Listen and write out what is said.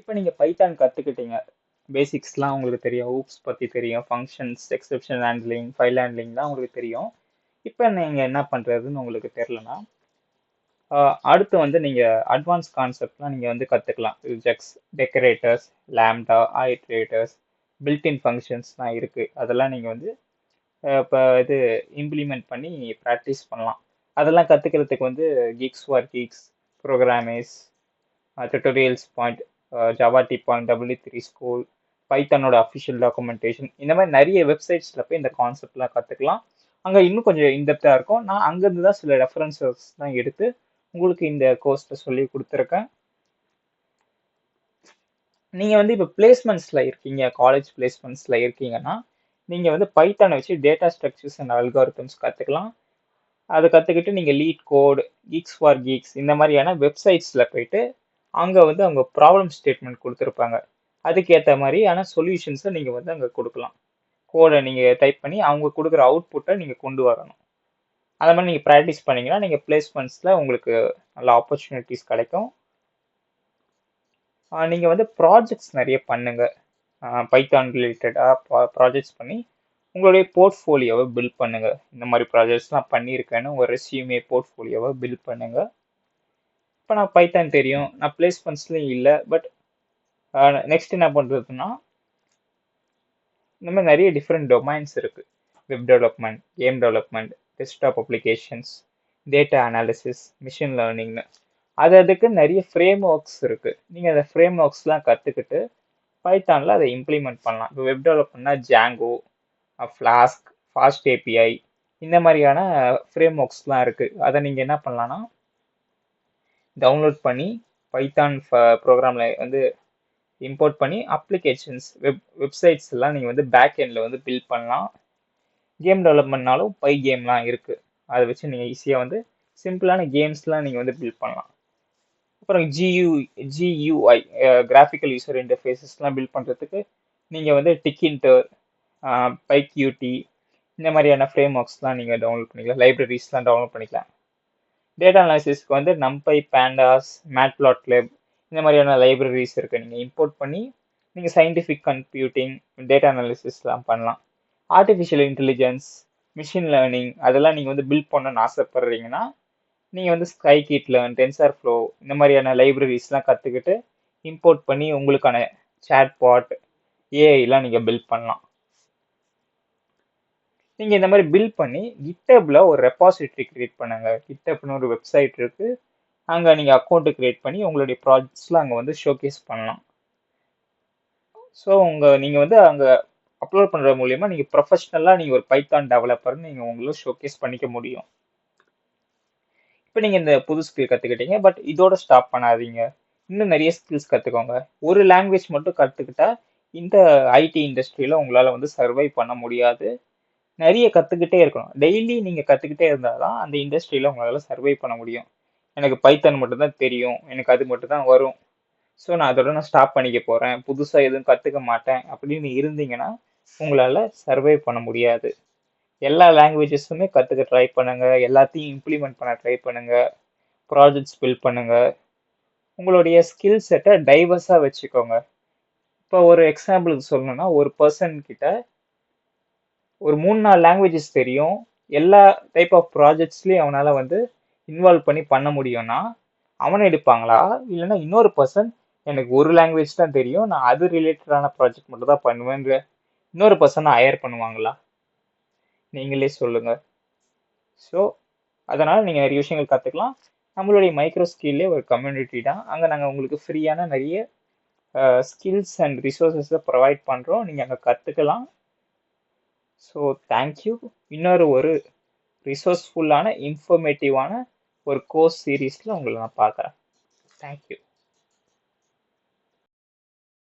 இப்போ நீங்கள் பைத்தான் கற்றுக்கிட்டீங்க, பேசிக்ஸ்லாம் உங்களுக்கு தெரியும், ஊப்ஸ் பற்றி தெரியும், functions, exception handling, file handling தான் உங்களுக்கு தெரியும். இப்போ நீங்கள் என்ன பண்ணுறதுன்னு உங்களுக்கு தெரிலனா, அடுத்து வந்து நீங்கள் அட்வான்ஸ் கான்செப்ட்லாம் நீங்கள் வந்து கற்றுக்கலாம். Rejects, decorators, lambda, iterators, built-in ஃபங்க்ஷன்ஸ்லாம் இருக்குது. அதெல்லாம் நீங்கள் வந்து இப்போ இது இம்ப்ளிமெண்ட் பண்ணி ப்ராக்டிஸ் பண்ணலாம். அதெல்லாம் கற்றுக்கிறதுக்கு வந்து geeks for geeks, programiz, tutorials point, Java T point, W3 school, பைத்தானோட அஃபிஷியல் டாக்குமெண்டேஷன், இந்த மாதிரி நிறைய வெப்சைட்ஸில் போய் இந்த கான்செப்ட்லாம் கற்றுக்கலாம். அங்கே இன்னும் கொஞ்சம் இன்டெப்த்தாக இருக்கும். நான் அங்கேருந்து தான் சில ரெஃபரன்சஸ் தான் எடுத்து உங்களுக்கு இந்த கோர்ஸில் சொல்லி கொடுத்துருக்கேன். நீங்கள் வந்து இப்போ பிளேஸ்மெண்ட்ஸில் இருக்கீங்க, காலேஜ் பிளேஸ்மெண்ட்ஸில் இருக்கீங்கன்னா நீங்கள் வந்து பைத்தானை வச்சு டேட்டா ஸ்ட்ரக்சர்ஸ் அண்ட் அல்காரிதம்ஸ் கற்றுக்கலாம். அதை கற்றுக்கிட்டு நீங்கள் LeetCode, Geeks for Geeks இந்த மாதிரியான வெப்சைட்ஸில் போயிட்டு அங்கே வந்து அவங்க ப்ராப்ளம் ஸ்டேட்மெண்ட் கொடுத்துருப்பாங்க. அதுக்கேற்ற மாதிரியான சொல்யூஷன்ஸை நீங்கள் வந்து அங்கே கொடுக்கலாம். கோடை நீங்கள் டைப் பண்ணி அவங்க கொடுக்குற அவுட்புட்டை நீங்கள் கொண்டு வரணும். அதை மாதிரி நீங்கள் ப்ராக்டிஸ் பண்ணிங்கன்னா நீங்கள் பிளேஸ்மெண்ட்ஸில் உங்களுக்கு நல்ல ஆப்பர்ச்சுனிட்டிஸ் கிடைக்கும். நீங்கள் வந்து ப்ராஜெக்ட்ஸ் நிறைய பண்ணுங்கள். பைத்தான் ரிலேட்டடாக ப்ராஜெக்ட்ஸ் பண்ணி உங்களுடைய போர்ட்ஃபோலியோவை பில்ட் பண்ணுங்கள். இந்த மாதிரி ப்ராஜெக்ட்ஸ்லாம் பண்ணியிருக்கேன்னு ஒரு ரெஸ்யூமே போர்ட்ஃபோலியோவை பில்ட் பண்ணுங்கள். இப்போ நான் பைத்தான் தெரியும், நான் பிளேஸ்மெண்ட்ஸ்லையும் இல்லை, பட் நெக்ஸ்ட் என்ன பண்ணுறதுன்னா, இந்த மாதிரி நிறைய டிஃப்ரெண்ட் டொமைன்ஸ் இருக்குது. Web development, game development, desktop applications, data analysis, machine லேர்னிங்னு அதுக்கு நிறைய ஃப்ரேம் ஒர்க்ஸ் இருக்குது. நீங்கள் அந்த ஃப்ரேம் ஒர்க்ஸ்லாம் கற்றுக்கிட்டு பைத்தானில் அதை இம்ப்ளிமெண்ட் பண்ணலாம். இப்போ வெப் டெவலப்மெண்ட்னா ஜாங்கோ, ஃப்ளாஸ்க், ஃபாஸ்ட் ஏபிஐ இந்த மாதிரியான ஃப்ரேம் ஒர்க்ஸ்லாம் இருக்குது. அதை நீங்கள் என்ன பண்ணலான்னா டவுன்லோட் பண்ணி பைத்தான் ப்ரோக்ராமில் வந்து இம்போர்ட் பண்ணி அப்ளிகேஷன்ஸ், வெப்சைட்ஸ் எல்லாம் நீங்கள் வந்து பேக் எண்டில் வந்து பில்ட் பண்ணலாம். கேம் டெவலப்மெண்ட்னாலும் பை கேம்லாம் இருக்குது. அதை வச்சு நீங்கள் ஈஸியாக வந்து சிம்பிளான கேம்ஸ்லாம் நீங்கள் வந்து பில்ட் பண்ணலாம். அப்புறம் GUI கிராஃபிக்கல் யூசர் இன்டர்ஃபேஸஸ்லாம் பில்ட் பண்ணுறதுக்கு நீங்கள் வந்து டிக்கின்டர், பைக்யூடி இந்த மாதிரியான ஃப்ரேம் ஒர்க்ஸ்லாம் நீங்கள் டவுன்லோட் பண்ணிக்கலாம். லைப்ரரிஸ்லாம் டவுன்லோட் பண்ணிக்கலாம். டேட்டா அனாலிசிஸ்க்கு வந்து நம்பை, பேண்டாஸ், மேட்ப்ளாட்லிப் இந்த மாதிரியான லைப்ரரிஸ் இருக்குது. நீங்கள் இம்போர்ட் பண்ணி நீங்கள் சயின்டிஃபிக் கம்ப்யூட்டிங், டேட்டா அனாலிசிஸ்லாம் பண்ணலாம். ஆர்டிஃபிஷியல் இன்டெலிஜென்ஸ், மிஷின் லேர்னிங் அதெல்லாம் நீங்கள் வந்து பில்ட் பண்ணணும்னு ஆசைப்படுறீங்கன்னா நீங்கள் வந்து ஸ்கைகிட் லேர்ன், டென்சர் ஃப்ளோ இந்த மாதிரியான லைப்ரரிஸ்லாம் கற்றுக்கிட்டு இம்போர்ட் பண்ணி உங்களுக்கான சாட்பாட், ஏஐலாம் நீங்கள் பில்ட் பண்ணலாம். நீங்கள் இந்த மாதிரி பில்ட் பண்ணி கிட்டப்ல ஒரு ரெபாசிட்டரி கிரியேட் பண்ணுங்க. கிட்டப்னு ஒரு வெப்சைட் இருக்கு, அங்கே நீங்கள் அக்கௌண்ட்டு கிரியேட் பண்ணி உங்களுடைய ப்ராஜெக்ட்ஸ்லாம் அங்கே வந்து ஷோகேஸ் பண்ணலாம். ஸோ நீங்கள் வந்து அங்கே அப்லோட் பண்ணுறது மூலியமாக நீங்கள் ப்ரொஃபஷ்னலாக நீங்கள் ஒரு பைத்தான் டெவலப்பர்னு நீங்கள் உங்களை ஷோகேஸ் பண்ணிக்க முடியும். இப்போ நீங்கள் இந்த புது ஸ்கில் கற்றுக்கிட்டீங்க, பட் இதோட ஸ்டாப் பண்ணாதீங்க. இன்னும் நிறைய ஸ்கில்ஸ் கற்றுக்கோங்க. ஒரு லாங்குவேஜ் மட்டும் கற்றுக்கிட்டா இந்த ஐடி இண்டஸ்ட்ரியில் உங்களால் வந்து சர்வை பண்ண முடியாது. நிறைய கற்றுக்கிட்டே இருக்கணும். டெய்லி நீங்கள் கற்றுக்கிட்டே இருந்தால் தான் அந்த இண்டஸ்ட்ரியில் உங்களால் சர்வை பண்ண முடியும். எனக்கு பைத்தான் மட்டும்தான் தெரியும், எனக்கு அது மட்டும் தான் வரும், ஸோ நான் அதோட ஸ்டாப் பண்ணிக்க போகிறேன், புதுசாக எதுவும் கற்றுக்க மாட்டேன் அப்படின்னு இருந்தீங்கன்னா உங்களால் சர்வை பண்ண முடியாது. எல்லா லாங்குவேஜஸுமே கற்றுக்க ட்ரை பண்ணுங்க, எல்லாத்தையும் இம்ப்ளிமெண்ட் பண்ண ட்ரை பண்ணுங்க, ப்ராஜெக்ட்ஸ் பில்ட் பண்ணுங்க, உங்களுடைய ஸ்கில் செட்டை டைவர்ஸாக வச்சுக்கோங்க. இப்போ ஒரு எக்ஸாம்பிளுக்கு சொல்லணும்னா, ஒரு பர்சன் கிட்ட ஒரு 3-4 லாங்குவேஜஸ் தெரியும், எல்லா டைப் ஆஃப் ப்ராஜெக்ட்ஸ்லையும் அவனால் வந்து இன்வால்வ் பண்ணி பண்ண முடியும்னா அவனை எடுப்பாங்களா, இல்லைன்னா இன்னொரு பர்சன் எனக்கு ஒரு லாங்குவேஜ் தான் தெரியும், நான் அது ரிலேட்டடான ப்ராஜெக்ட் மட்டும் தான் பண்ணுவேன்ற இன்னொரு பர்சனை ஹையர் பண்ணுவாங்களா? நீங்களே சொல்லுங்க. ஸோ அதனால் நீங்கள் நிறைய விஷயங்கள் கற்றுக்கலாம். நம்மளுடைய மைக்ரோ ஸ்கில்லே ஒரு கம்யூனிட்டி தான். அங்கே நாங்கள் உங்களுக்கு ஃப்ரீயான நிறைய ஸ்கில்ஸ் அண்ட் ரிசோர்ஸஸை ப்ரொவைட் பண்ணுறோம், நீங்கள் அங்கே கற்றுக்கலாம். So thank you. இன்னொரு ஒரு ரிசோர்ஸ்ஃபுல்லான இன்ஃபர்மேட்டிவான ஒரு கோர்ஸ் சீரீஸில் உங்களை நான் பார்க்குறேன். தேங்க்யூ.